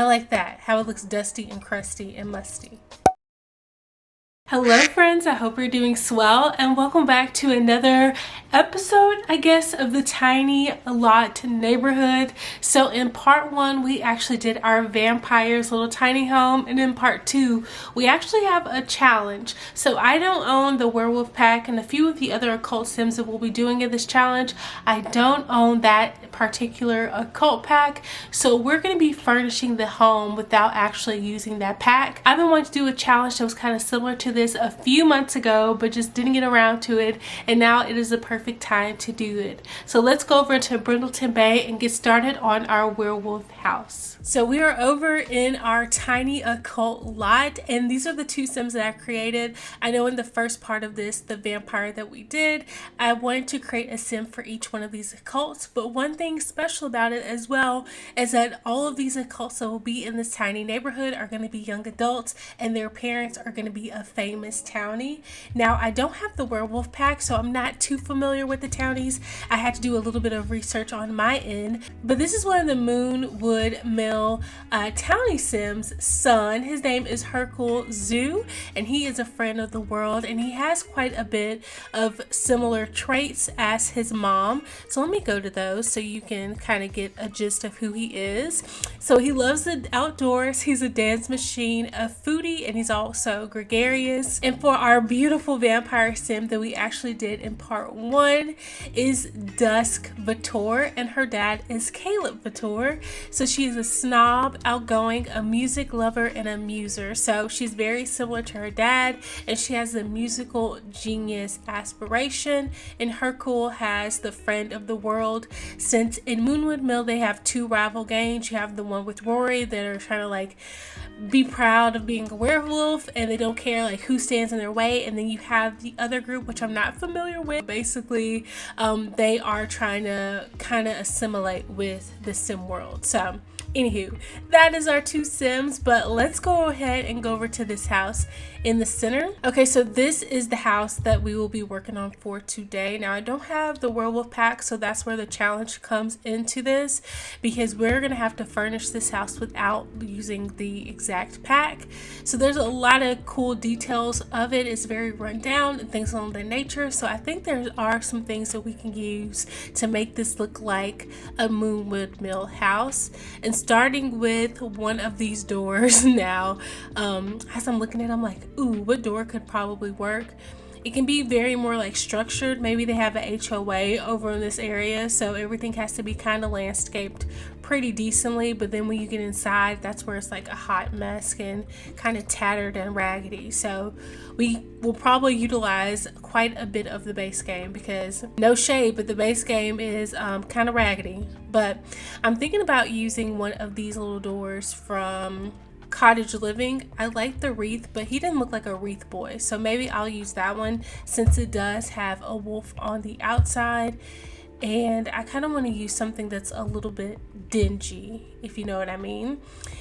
I like that, how it looks dusty and crusty and musty. Hello friends, I hope you're doing swell and welcome back to another episode, I guess, of the Tiny Lot neighborhood. So in part one, we actually did our vampires little tiny home, and in part two, we actually have a challenge. So I don't own the werewolf pack and a few of the other occult sims that we'll be doing in this challenge. I don't own that particular occult pack, so we're going to be furnishing the home without actually using that pack. I've been wanting to do a challenge that was kind of similar to this a few months ago, but just didn't get around to it, and now it is the perfect time to do it. So let's go over to Brindleton Bay and get started on our werewolf house. So we are over in our tiny occult lot, and these are the two sims that I created. I know in the first part of this, the vampire that we did, I wanted to create a sim for each one of these occults, but one thing special about it as well is that all of these occults that will be in this tiny neighborhood are going to be young adults, and their parents are going to be a famous townie. Now, I don't have the werewolf pack, so I'm not too familiar with the townies. I had to do a little bit of research on my end, but this is one of the Moonwood Mill townie sims son. His name is Hercule Zoo, and he is a friend of the world, and he has quite a bit of similar traits as his mom. So let me go to those so you can kind of get a gist of who he is. So he loves the outdoors, he's a dance machine, a foodie, and he's also gregarious. And for our beautiful vampire sim that we actually did in part one is Dusk Vitor, and her dad is Caleb Vitor. So she is a snob, outgoing, a music lover, and a muser. So she's very similar to her dad, and she has the musical genius aspiration. And Hercule has the friend of the world. Since in Moonwood Mill they have two rival gangs. You have the one with Rory that are trying to like be proud of being a werewolf, and they don't care like who stands in their way, and then you have the other group, which I'm not familiar with. Basically they are trying to kind of assimilate with the sim world. So anywho, that is our two sims, but let's go ahead and go over to this house in the center. Okay, so this is the house that we will be working on for today. Now, I don't have the werewolf pack, so that's where the challenge comes into this, because we're gonna have to furnish this house without using the exact pack. So there's a lot of cool details of it. It's very run down and things along that nature. So I think there are some things that we can use to make this look like a Moonwood Mill house. And starting with one of these doors now, as I'm looking at it, I'm like, ooh, what door could probably work? It can be very more like structured. Maybe they have an HOA over in this area, so everything has to be kind of landscaped pretty decently. But then when you get inside, that's where it's like a hot mess and kind of tattered and raggedy. So we will probably utilize quite a bit of the base game, because no shade, but the base game is kind of raggedy. But I'm thinking about using one of these little doors from Cottage Living. I like the wreath, but he didn't look like a wreath boy, so maybe I'll use that one since it does have a wolf on the outside. And I kind of want to use something that's a little bit dingy, if you know what I mean.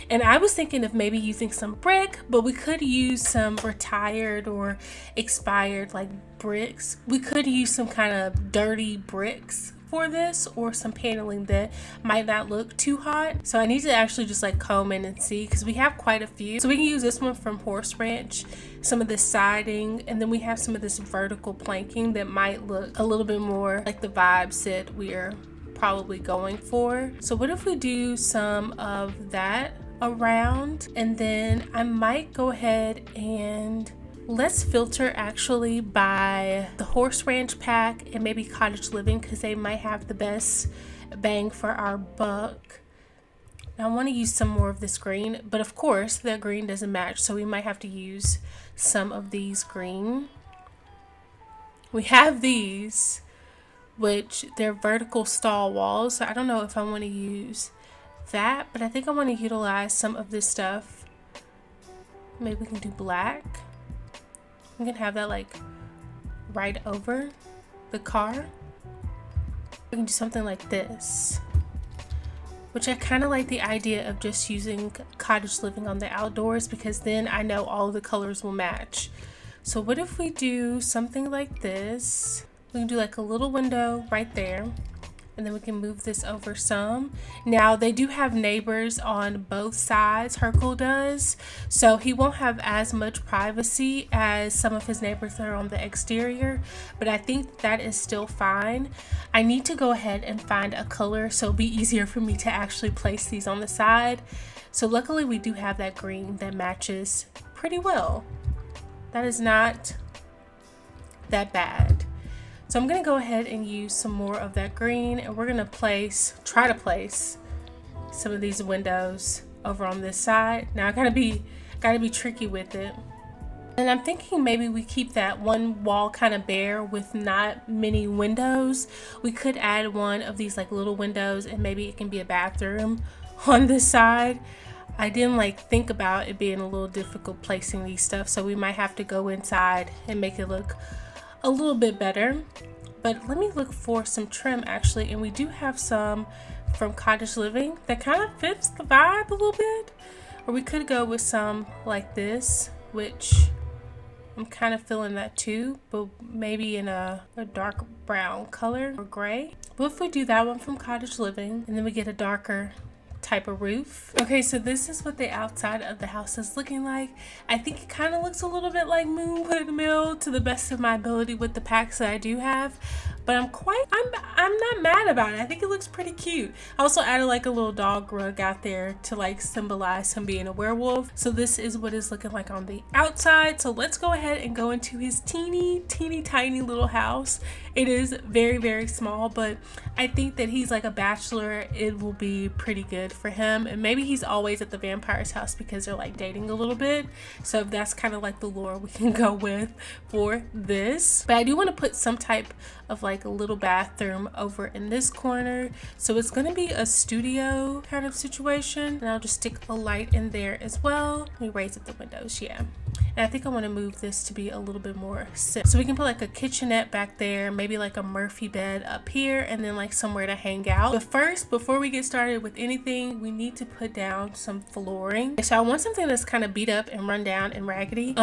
And I was thinking of maybe using some brick, but we could use some retired or expired like bricks. We could use some kind of dirty bricks for this, or some paneling that might not look too hot. So I need to actually just like comb in and see, because we have quite a few. So we can use this one from Horse Ranch, some of this siding, and then we have some of this vertical planking that might look a little bit more like the vibes that we're probably going for. So what if we do some of that around, and then I might go ahead and let's filter actually by the Horse Ranch pack and maybe Cottage Living, because they might have the best bang for our buck. Now I want to use some more of this green, but of course the green doesn't match, so we might have to use some of these green. We have these, which they're vertical stall walls, so I don't know if I want to use that, but I think I want to utilize some of this stuff. Maybe we can do black. We can have that like right over the car. We can do something like this, which I kind of like the idea of just using Cottage Living on the outdoors, because then I know all of the colors will match. So what if we do something like this? We can do like a little window right there, And then we can move this over some. Now they do have neighbors on both sides, Hercule does, so he won't have as much privacy as some of his neighbors that are on the exterior, but I think that is still fine. I need to go ahead and find a color so it'll be easier for me to actually place these on the side. So luckily we do have that green that matches pretty well. That is not that bad. So I'm going to go ahead and use some more of that green, and we're going to try to place some of these windows over on this side. Now I gotta be tricky with it. And I'm thinking maybe we keep that one wall kind of bare with not many windows. We could add one of these like little windows, and maybe it can be a bathroom on this side. I didn't like think about it being a little difficult placing these stuff, so we might have to go inside and make it look a little bit better. But let me look for some trim actually, and we do have some from Cottage Living that kind of fits the vibe a little bit. Or we could go with some like this, which I'm kind of feeling that too, but maybe in a dark brown color or gray. But if we do that one from Cottage Living, and then we get a darker type of roof. Okay, so this is what the outside of the house is looking like. I think it kind of looks a little bit like Moonwood Mill to the best of my ability with the packs that I do have, but I'm not mad about it. I think it looks pretty cute. I also added like a little dog rug out there to like symbolize him being a werewolf. So this is what it's looking like on the outside. So let's go ahead and go into his teeny tiny little house. It is very, very small, but I think that he's like a bachelor. It will be pretty good for him, and maybe he's always at the vampire's house because they're like dating a little bit. So if that's kind of like the lore we can go with for this. But I do want to put some type of like a little bathroom over in this corner, so it's going to be a studio kind of situation, and I'll just stick a light in there as well. Let me raise up the windows. Yeah, and I think I want to move this to be a little bit more simple, so we can put like a kitchenette back there, maybe like a Murphy bed up here, and then like somewhere to hang out. But first, before we get started with anything, we need to put down some flooring. So I want something that's kind of beat up and run down and raggedy.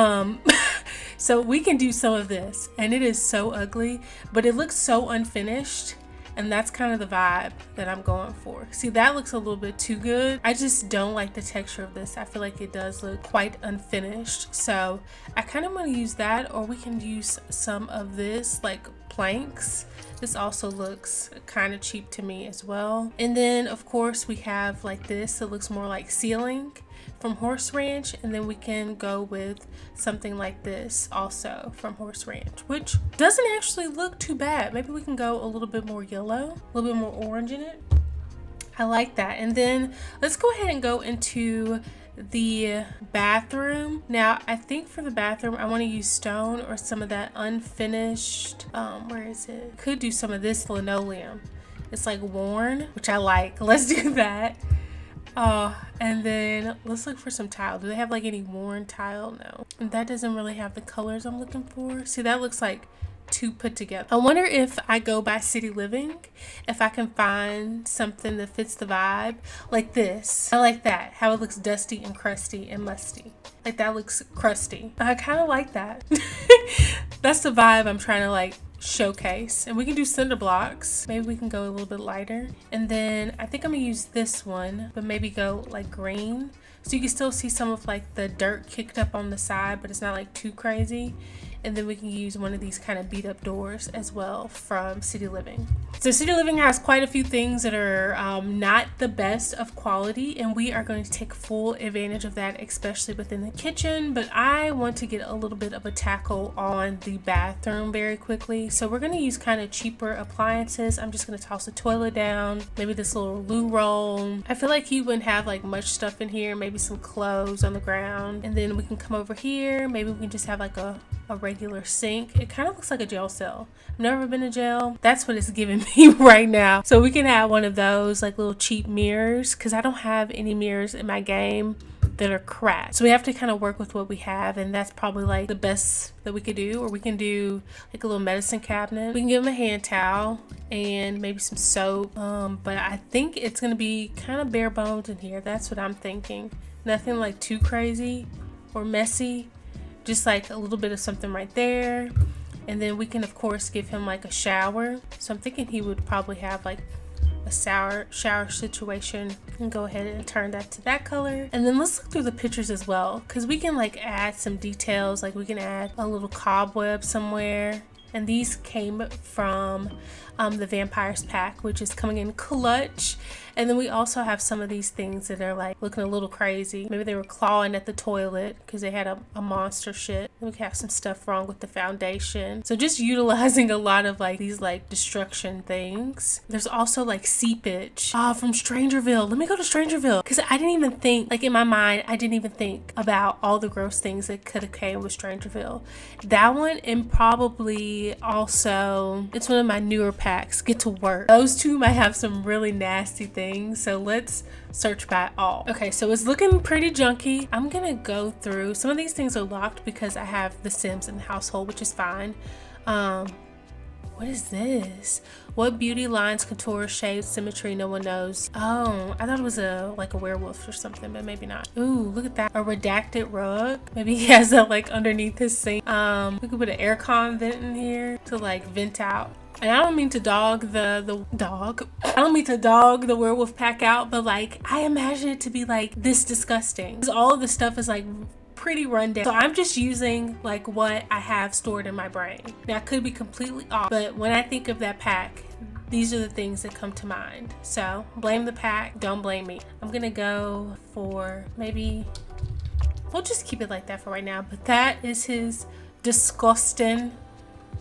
So we can do some of this, and it is so ugly, but it looks so unfinished, and that's kind of the vibe that I'm going for. See, that looks a little bit too good. I just don't like the texture of this. I feel like it does look quite unfinished, so I kind of want to use that, or we can use some of this like planks. This also looks kind of cheap to me as well. And then of course we have like this that looks more like ceiling from Horse Ranch, and then we can go with something like this also from Horse Ranch, which doesn't actually look too bad. Maybe we can go a little bit more yellow, a little bit more orange in it. I like that. And then let's go ahead and go into the bathroom. Now I think for the bathroom I want to use stone or some of that unfinished where is it? Could do some of this linoleum. It's like worn, which I like. Let's do that. And then let's look for some tile. Do they have like any worn tile? No. And that doesn't really have the colors I'm looking for. See, that looks like too put together. I wonder if I go by City Living, if I can find something that fits the vibe like this. I like that, how it looks dusty and crusty and musty. Like that looks crusty. I kind of like that. That's the vibe I'm trying to like showcase. And we can do cinder blocks. Maybe we can go a little bit lighter. And then I think I'm gonna use this one, but maybe go like green, so you can still see some of like the dirt kicked up on the side, but it's not like too crazy. And then we can use one of these kind of beat up doors as well from City Living. So City Living has quite a few things that are not the best of quality, and we are going to take full advantage of that, especially within the kitchen. But I want to get a little bit of a tackle on the bathroom very quickly. So we're going to use kind of cheaper appliances. I'm just going to toss the toilet down, maybe this little loo roll. I feel like he wouldn't have like much stuff in here, maybe some clothes on the ground. And then we can come over here, maybe we can just have like a regular sink. It kind of looks like a jail cell. I've never been to jail. That's what it's giving me right now. So we can add one of those like little cheap mirrors, because I don't have any mirrors in my game that are cracked. So we have to kind of work with what we have, and that's probably like the best that we could do. Or we can do like a little medicine cabinet. We can give him a hand towel and maybe some soap. But I think it's gonna be kind of bare bones in here. That's what I'm thinking. Nothing like too crazy or messy. Just like a little bit of something right there. And then we can of course give him like a shower. So I'm thinking he would probably have like a shower situation, and go ahead and turn that to that color. And then let's look through the pictures as well, because we can like add some details. Like we can add a little cobweb somewhere. And these came from the Vampires pack, which is coming in clutch. And then we also have some of these things that are like looking a little crazy. Maybe they were clawing at the toilet because they had a monster shit. Then we have some stuff wrong with the foundation. So just utilizing a lot of like these like destruction things. There's also like seepage from Strangerville. Let me go to Strangerville, because I didn't even think, like in my mind, I didn't even think about all the gross things that could have came with Strangerville. That one, and probably also, it's one of my newer packs, Get to Work. Those two might have some really nasty things. So let's search by all. Okay, so it's looking pretty junky. I'm gonna go through. Some of these things are locked because I have the Sims in the household, which is fine. What is this? What beauty lines, contour, shades, symmetry, no one knows. Oh, I thought it was like a werewolf or something, but maybe not. Ooh, look at that. A redacted rug. Maybe he has that like underneath his sink. We could put an aircon vent in here to like vent out. And I don't mean to dog I don't mean to dog the werewolf pack out, but like I imagine it to be like this disgusting, because all of the stuff is like pretty rundown. So I'm just using like what I have stored in my brain. Now I could be completely off, but when I think of that pack, these are the things that come to mind. So blame the pack, don't blame me. I'm gonna go for maybe, we'll just keep it like that for right now, but that is his disgusting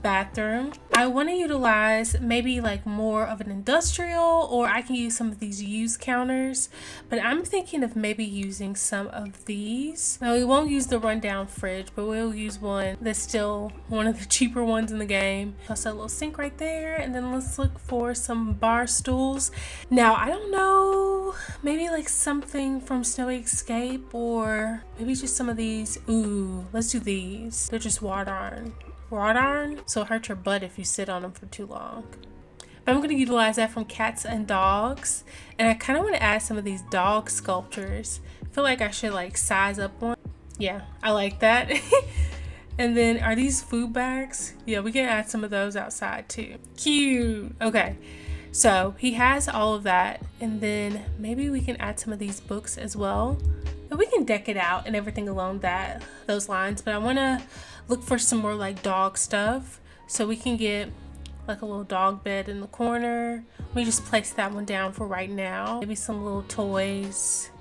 bathroom. I want to utilize maybe like more of an industrial, or I can use some of these used counters, but I'm thinking of maybe using some of these. Now we won't use the rundown fridge, but we'll use one that's still one of the cheaper ones in the game. Plus a little sink right there, and then let's look for some bar stools. Now I don't know, maybe like something from Snowy Escape, or maybe just some of these. Ooh, let's do these. They're just wrought iron, so it hurts your butt if you sit on them for too long. But I'm going to utilize that from cats and dogs, and I kind of want to add some of these dog sculptures. I feel like I should like size up one. Yeah, I like that. And then are these food bags? Yeah, we can add some of those outside too. Cute. Okay, so he has all of that, and then maybe we can add some of these books as well, and we can deck it out and everything along those lines. But I want to look for some more like dog stuff, so we can get like a little dog bed in the corner. Let me just place that one down for right now. Maybe some little toys.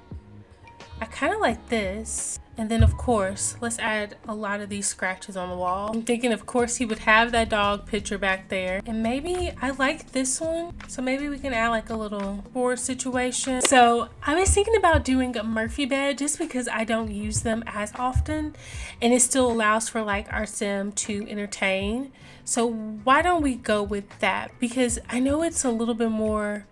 I kind of like this. And then of course, let's add a lot of these scratches on the wall. I'm thinking of course he would have that dog picture back there. And maybe I like this one, so maybe we can add like a little board situation. So I was thinking about doing a Murphy bed, just because I don't use them as often, and it still allows for like our sim to entertain. So why don't we go with that? Because I know it's a little bit more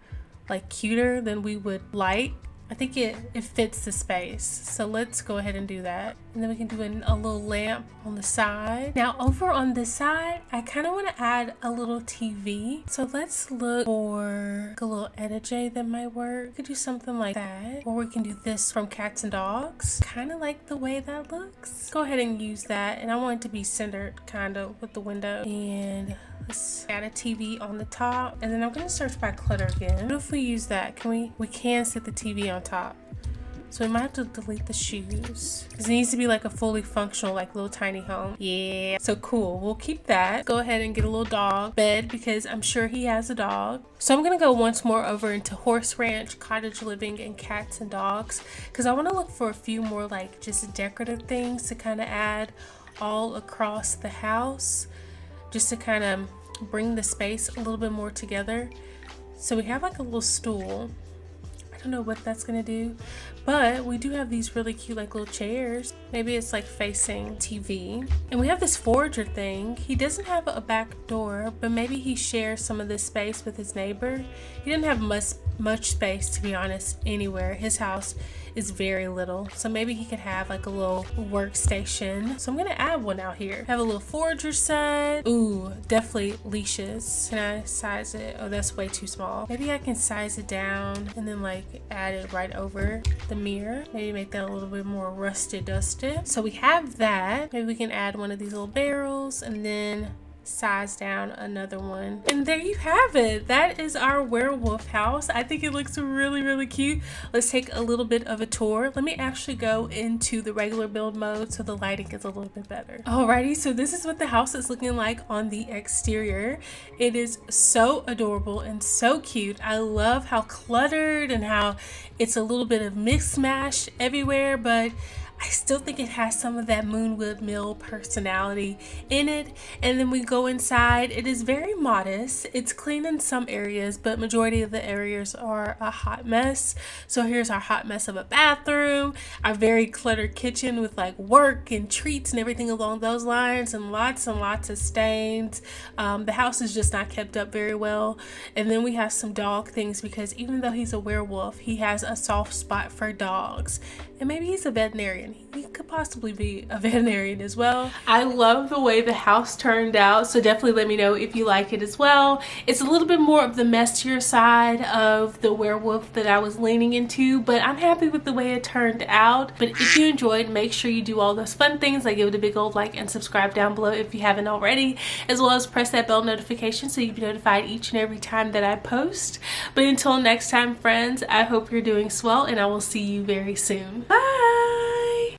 like cuter than we would like. I think it fits the space, so let's go ahead and do that. And then we can do a little lamp on the side. Now over on this side, I kind of want to add a little TV. So let's look for a little EDJ that might work. We could do something like that, or we can do this from cats and dogs. Kind of like the way that looks. Go ahead and use that, and I want it to be centered kind of with the window. And let's add a TV on the top, and then I'm going to search by clutter again. What if we use that? We can set the TV on top, so we might have to delete the shoes, because it needs to be like a fully functional like little tiny home. Yeah, so cool, we'll keep that. Go ahead and get a little dog bed, because I'm sure he has a dog. So I'm gonna go once more over into horse ranch, cottage living, and cats and dogs, because I want to look for a few more like just decorative things to kind of add all across the house, just to kind of bring the space a little bit more together. So we have like a little stool. I don't know what that's gonna do, but we do have these really cute like little chairs. Maybe it's like facing TV. And we have this forager thing. He doesn't have a back door, but maybe he shares some of this space with his neighbor. He didn't have much space, to be honest, anywhere. His house is very little, so maybe he could have like a little workstation. So I'm gonna add one out here. Have a little forager set. Ooh, definitely leashes. Can I size it? Oh, that's way too small. Maybe I can size it down and then like add it right over the mirror. Maybe make that a little bit more rusted dusted. So we have that. Maybe we can add one of these little barrels, and then size down another one. And there you have it. That is our werewolf house. I think it looks really cute. Let's take a little bit of a tour. Let me actually go into the regular build mode so the lighting is a little bit better. Alrighty, so this is what the house is looking like on the exterior. It is so adorable and so cute. I love how cluttered and how it's a little bit of mix mash everywhere, but I still think it has some of that Moonwood Mill personality in it. And then we go inside. It is very modest. It's clean in some areas, but majority of the areas are a hot mess. So here's our hot mess of a bathroom, our very cluttered kitchen with like work and treats and everything along those lines, and lots of stains. The house is just not kept up very well. And then we have some dog things because even though he's a werewolf, he has a soft spot for dogs. And maybe he's a veterinarian. He could possibly be a veterinarian as well. I love the way the house turned out, so definitely let me know if you like it as well. It's a little bit more of the messier side of the werewolf that I was leaning into, but I'm happy with the way it turned out. But if you enjoyed, make sure you do all those fun things, like give it a big old like and subscribe down below if you haven't already, as well as press that bell notification so you'll be notified each and every time that I post. But until next time, friends, I hope you're doing swell, and I will see you very soon. Bye!